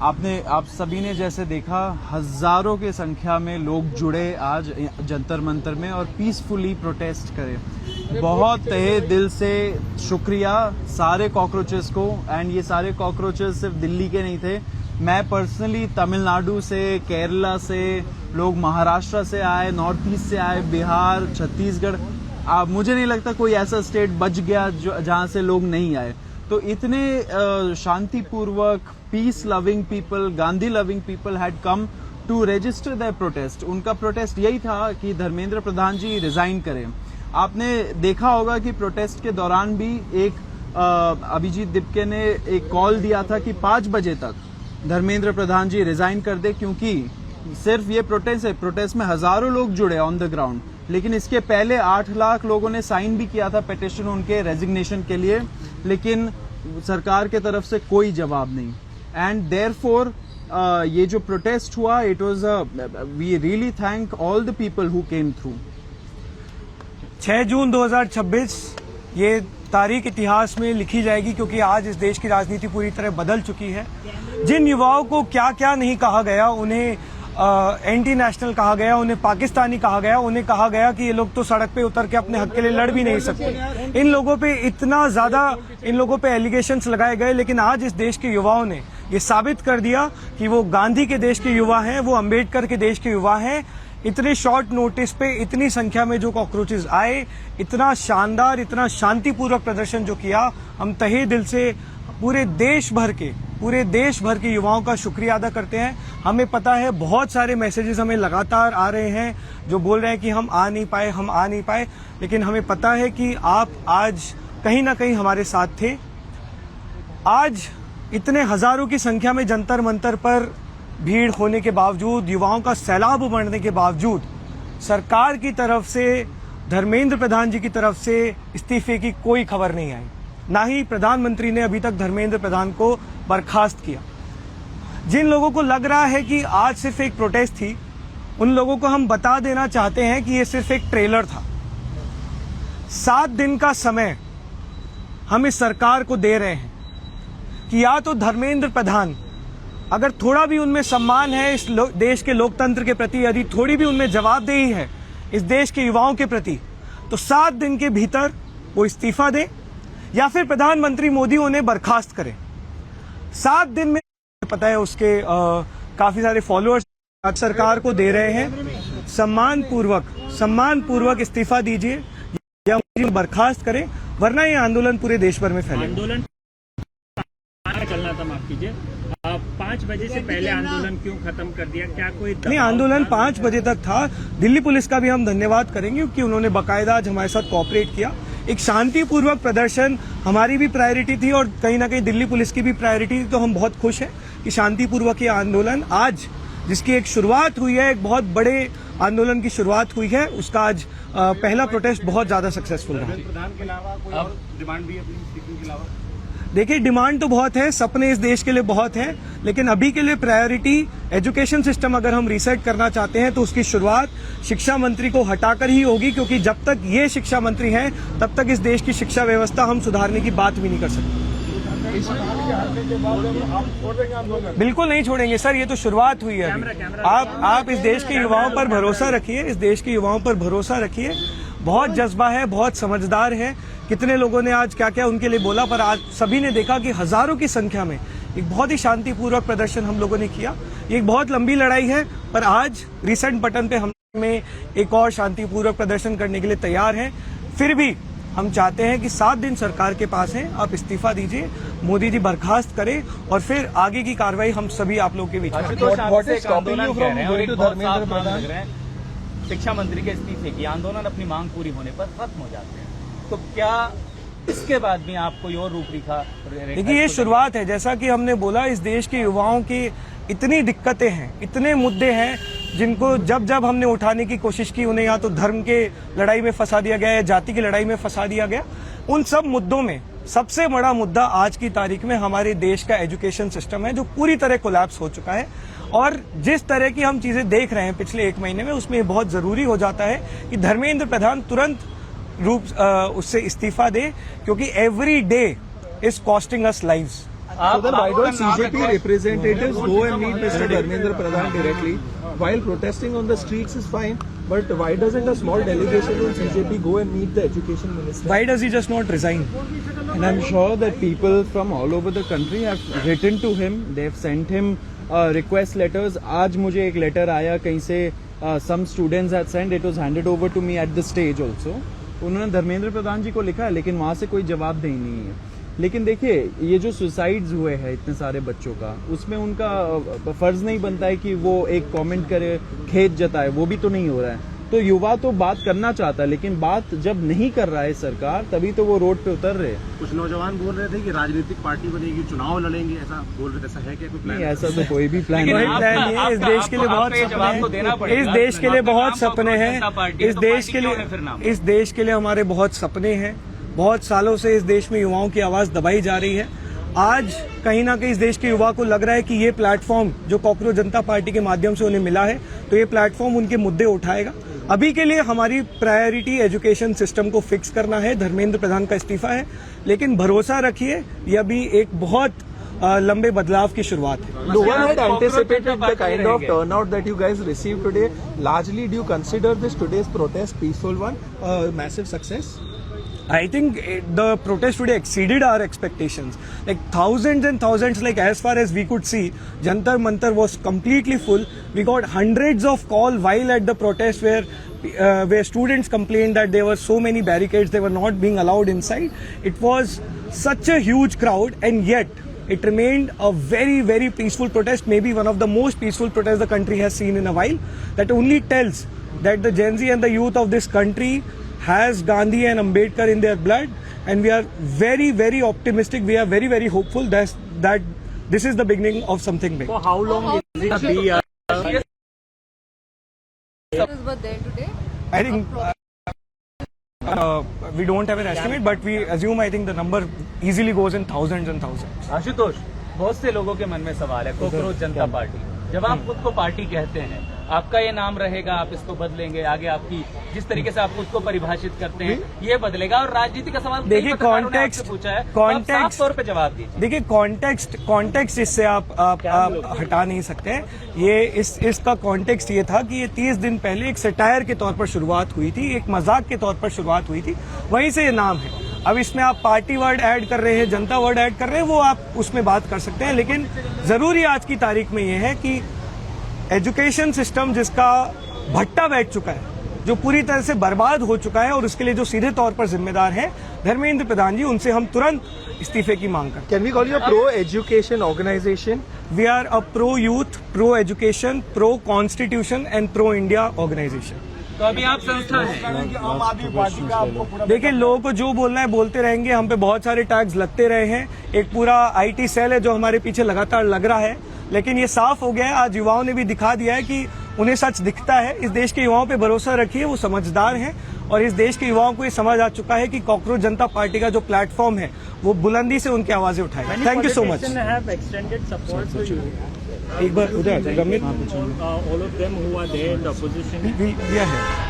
आप सभी ने जैसे देखा, हजारों के संख्या में लोग जुड़े आज जंतर मंतर में और पीसफुली प्रोटेस्ट करे। बहुत तहे दिल से शुक्रिया सारे कॉकरोचेस को। एंड ये सारे कॉकरोचेस सिर्फ दिल्ली के नहीं थे। मैं पर्सनली तमिलनाडु से, केरला से, लोग महाराष्ट्र से आए, नॉर्थ ईस्ट से आए, बिहार, छत्तीसगढ़। मुझे नहीं लगता कोई ऐसा स्टेट बच गया जहां से लोग नहीं आए। तो इतने शांतिपूर्वक, peace loving people, Gandhi loving people had come to register their protest. उनका प्रोटेस्ट यही था कि धर्मेंद्र प्रधान जी रिजाइन करें। आपने देखा होगा कि प्रोटेस्ट के दौरान भी एक अभिजीत दिपके ने एक कॉल दिया था कि 5 बजे तक धर्मेंद्र प्रधान जी रिजाइन कर दे, क्योंकि सिर्फ ये प्रोटेस्ट है, प्रोटेस्ट में हजारों लोग जुड़े ऑन द ग्राउंड। लेकिन इसके पहले 8 लाख लोगों ने साइन भी किया था पिटिशन उनके रेजिग्नेशन के लिए, लेकिन सरकार के तरफ से कोई जवाब नहीं। एंड देयरफॉर ये जो प्रोटेस्ट हुआ, it was we really thank all the people who came through. 6 जून 2026 ये तारीख इतिहास में लिखी जाएगी, क्योंकि आज इस देश की राजनीति पूरी तरह बदल चुकी है। जिन युवाओं को क्या क्या नहीं कहा गया, उन्हें एंटी नेशनल कहा गया, उन्हें पाकिस्तानी कहा गया, उन्हें कहा गया कि ये लोग तो सड़क पे उतर के अपने हक के लिए लड़ भी नहीं सकते। इन लोगों पे इतना ज्यादा इन लोगों पे एलिगेशंस लगाए गए, लेकिन आज इस देश के युवाओं ने ये साबित कर दिया कि वो गांधी के देश के युवा हैं, वो अंबेडकर के देश के युवा हैं। इतने शॉर्ट नोटिस पे इतनी संख्या में जो कॉकरोचेस आए, इतना शानदार, इतना शांतिपूर्वक प्रदर्शन जो किया, हम तहे दिल से पूरे देश भर के युवाओं का शुक्रिया अदा करते हैं। हमें पता है बहुत सारे मैसेजेस हमें लगातार आ रहे हैं जो बोल रहे हैं कि हम आ नहीं पाए, लेकिन हमें पता है कि आप आज कहीं ना कहीं हमारे साथ थे। आज इतने हजारों की संख्या में जंतर मंतर पर भीड़ होने के बावजूद, युवाओं का सैलाब उमड़ने के बावजूद, सरकार की तरफ से, धर्मेंद्र प्रधान जी की तरफ से इस्तीफे की कोई खबर नहीं आई। ना ही प्रधानमंत्री ने अभी तक धर्मेंद्र प्रधान को बर्खास्त किया। जिन लोगों को लग रहा है कि आज सिर्फ एक प्रोटेस्ट थी, उन लोगों को हम बता देना चाहते हैं कि ये सिर्फ एक ट्रेलर था। 7 दिन का समय हम इस सरकार को दे रहे हैं कि या तो धर्मेंद्र प्रधान, अगर थोड़ा भी उनमें सम्मान है इस देश के लोकतंत्र के प्रति, यदि थोड़ी भी उनमें जवाबदेही है इस देश के युवाओं के प्रति, तो 7 दिन के भीतर वो इस्तीफा दें या फिर प्रधानमंत्री मोदी उन्हें बर्खास्त करें। 7 दिन में, पता है उसके काफी सारे फॉलोअर्स आज सरकार को दे रहे हैं। सम्मान पूर्वक इस्तीफा दीजिए या बर्खास्त करें, वरना ये आंदोलन पूरे देश भर में फैलेगा। आंदोलन चलना था, माफ कीजिए, 5 बजे से पहले आंदोलन क्यों खत्म कर दिया? क्या कोई नहीं, आंदोलन 5 बजे तक था। दिल्ली पुलिस का भी हम धन्यवाद करेंगे क्योंकि उन्होंने बाकायदा आज हमारे साथ कोऑपरेट किया। एक शांतिपूर्वक प्रदर्शन हमारी भी प्रायोरिटी थी और कहीं ना कहीं दिल्ली पुलिस की भी प्रायोरिटी थी। तो हम बहुत खुश हैं कि शांतिपूर्वक ये आंदोलन आज, जिसकी एक शुरुआत हुई है, एक बहुत बड़े आंदोलन की शुरुआत हुई है, उसका आज पहला प्रोटेस्ट बहुत ज्यादा सक्सेसफुल रहा। प्रधान के अलावा कोई और डिमांड भी है अपनी स्पीकिंग के अलावा? देखिए, डिमांड तो बहुत है, सपने इस देश के लिए बहुत हैं, लेकिन अभी के लिए प्रायोरिटी एजुकेशन सिस्टम अगर हम रीसेट करना चाहते हैं तो उसकी शुरुआत शिक्षा मंत्री को हटाकर ही होगी, क्योंकि जब तक ये शिक्षा मंत्री हैं तब तक इस देश की शिक्षा व्यवस्था हम सुधारने की बात भी नहीं कर सकते। बिल्कुल नहीं छोड़ेंगे सर, ये तो शुरुआत हुई है। आप इस देश के युवाओं पर भरोसा रखिए, इस देश के युवाओं पर भरोसा रखिए। बहुत जज्बा है, बहुत समझदार है। कितने लोगों ने आज क्या क्या उनके लिए बोला, पर आज सभी ने देखा कि हजारों की संख्या में एक बहुत ही शांतिपूर्वक प्रदर्शन हम लोगों ने किया। ये एक बहुत लंबी लड़ाई है, पर आज रीसेंट बटन पे हम में एक और शांतिपूर्वक प्रदर्शन करने के लिए तैयार हैं। फिर भी हम चाहते हैं कि 7 दिन सरकार के पास हैं, आप इस्तीफा दीजिए, मोदी जी बर्खास्त करें और फिर आगे की कार्रवाई हम सभी आप लोगों के बीच में। शिक्षा मंत्री के इस्तीफे की आंदोलन अपनी मांग पूरी होने पर खत्म हो जाते हैं, तो क्या इसके बाद भी आप कोई और रूपरेखा? देखिए, ये शुरुआत है। जैसा कि हमने बोला, इस देश के युवाओं की इतनी दिक्कतें हैं, इतने मुद्दे हैं जिनको जब जब हमने उठाने की कोशिश की, उन्हें या तो धर्म के लड़ाई में फंसा दिया गया या जाति की लड़ाई में फंसा दिया गया। उन सब मुद्दों में सबसे बड़ा मुद्दा आज की तारीख में हमारे देश का एजुकेशन सिस्टम है, जो पूरी तरह कोलैप्स हो चुका है। और जिस तरह की हम चीजें देख रहे हैं पिछले 1 महीने में, उसमें बहुत जरूरी हो जाता है कि धर्मेंद्र प्रधान तुरंत उससे इस्तीफा दे, क्योंकि every day is costing us lives. आप So then why don't आपका नाम CJP रखो। representatives go and meet Mr. Dharmendra Pradhan directly? While protesting on the streets is fine, but why doesn't a small delegation from CJP go and meet the education minister? Why does he just not resign? And I'm sure that people from all over the country have written to him. They've sent him request letters. आज मुझे एक letter आया कहीं से, some students had sent. It was handed over to me at the stage also. उन्होंने धर्मेंद्र प्रधान जी को लिखा है, लेकिन वहाँ से कोई जवाबदेही नहीं है. लेकिन देखिए, ये जो सुसाइड्स हुए हैं इतने सारे बच्चों का, उसमें उनका फर्ज नहीं बनता है कि वो एक कमेंट करे, खेद जताए. वो भी तो नहीं हो रहा है. तो युवा तो बात करना चाहता है, लेकिन बात जब नहीं कर रहा है सरकार, तभी तो वो रोड पे उतर रहे हैं. कुछ नौजवान बोल रहे थे कि राजनीतिक पार्टी बनेगी, चुनाव लड़ेंगे, ऐसा बोल रहे थे. ऐसा है क्या कोई नहीं, प्लान? ऐसा तो कोई भी प्लान लेकिन कोई नहीं. प्लान नहीं है. इस देश के लिए बहुत सपने हैं. इस देश के लिए बहुत सपने हैं. इस देश के लिए, इस देश के लिए हमारे बहुत सपने हैं. बहुत सालों से इस देश में युवाओं की आवाज दबाई जा रही है. आज कहीं ना कहीं इस देश के युवा को लग रहा है कि ये प्लेटफॉर्म जो कॉकरोच जनता पार्टी के माध्यम से उन्हें मिला है, तो ये प्लेटफॉर्म उनके मुद्दे उठाएगा. अभी के लिए हमारी प्रायोरिटी एजुकेशन सिस्टम को फिक्स करना है. धर्मेंद्र प्रधान का इस्तीफा है, लेकिन भरोसा रखिए, यह भी एक बहुत लंबे बदलाव की शुरुआत है. No one had anticipated the kind of turnout that you guys received today. Largely, do you consider this today's protest peaceful one, a massive success? I think the protest today exceeded our expectations. Like thousands and thousands, like as far as we could see, Jantar Mantar was completely full. We got hundreds of calls while at the protest where students complained that there were so many barricades, they were not being allowed inside. It was such a huge crowd, and yet it remained a very, very peaceful protest, maybe one of the most peaceful protests the country has seen in a while. That only tells that the Gen Z and the youth of this country has Gandhi and Ambedkar in their blood, and we are very, very optimistic. We are very, very hopeful that this is the beginning of something big. For how long is it be? Were there today? I think we don't have an estimate, but we assume, I think the number easily goes in thousands and thousands. Ashutosh, बहुत से लोगों के मन में सवाल है, cockroach जनता party. जब आप खुद को पार्टी कहते हैं, आपका ये नाम रहेगा, आप इसको बदलेंगे, आगे आपकी जिस तरीके से आप खुद को परिभाषित करते हैं ये बदलेगा. और राजनीति का सवाल देखिए, कॉन्टेक्स्ट पूछा है, तो आप साफ तौर पे जवाब दीजिए. देखिए, कॉन्टेक्स्ट इससे आप हटा नहीं सकते. ये इसका कॉन्टेक्स्ट ये था कि ये 30 दिन पहले एक सटायर के तौर पर शुरुआत हुई थी, एक मजाक के तौर पर शुरुआत हुई थी. वहीं से ये नाम है. अब इसमें आप पार्टी वर्ड ऐड कर रहे हैं, जनता वर्ड ऐड कर रहे हैं, वो आप उसमें बात कर सकते हैं. लेकिन जरूरी आज की तारीख में ये है कि एजुकेशन सिस्टम जिसका भट्टा बैठ चुका है, जो पूरी तरह से बर्बाद हो चुका है, और उसके लिए जो सीधे तौर पर जिम्मेदार हैं धर्मेंद्र प्रधान जी, उनसे हम तुरंत इस्तीफे की मांग करते Can we call you a pro-education organization? हैं. We are a pro youth, pro education, pro constitution and pro India organisation. तो अभी आप संस्था हैं. देखिए, लोगों को जो बोलना है बोलते रहेंगे. हम पे बहुत सारे टैग्स लगते रहे हैं. एक पूरा आईटी सेल है जो हमारे पीछे लगातार लग रहा है. लेकिन ये साफ हो गया है, आज युवाओं ने भी दिखा दिया है कि उन्हें सच दिखता है. इस देश के युवाओं पे भरोसा रखिए, वो समझदार हैं, और इस देश के युवाओं को ये समझ आ चुका है कि कॉकरोच जनता पार्टी का जो प्लेटफॉर्म है वो बुलंदी से उनकी आवाजें उठाएगा. Thank you so much. एक बार उधर all of them who are there in the opposition. We are here.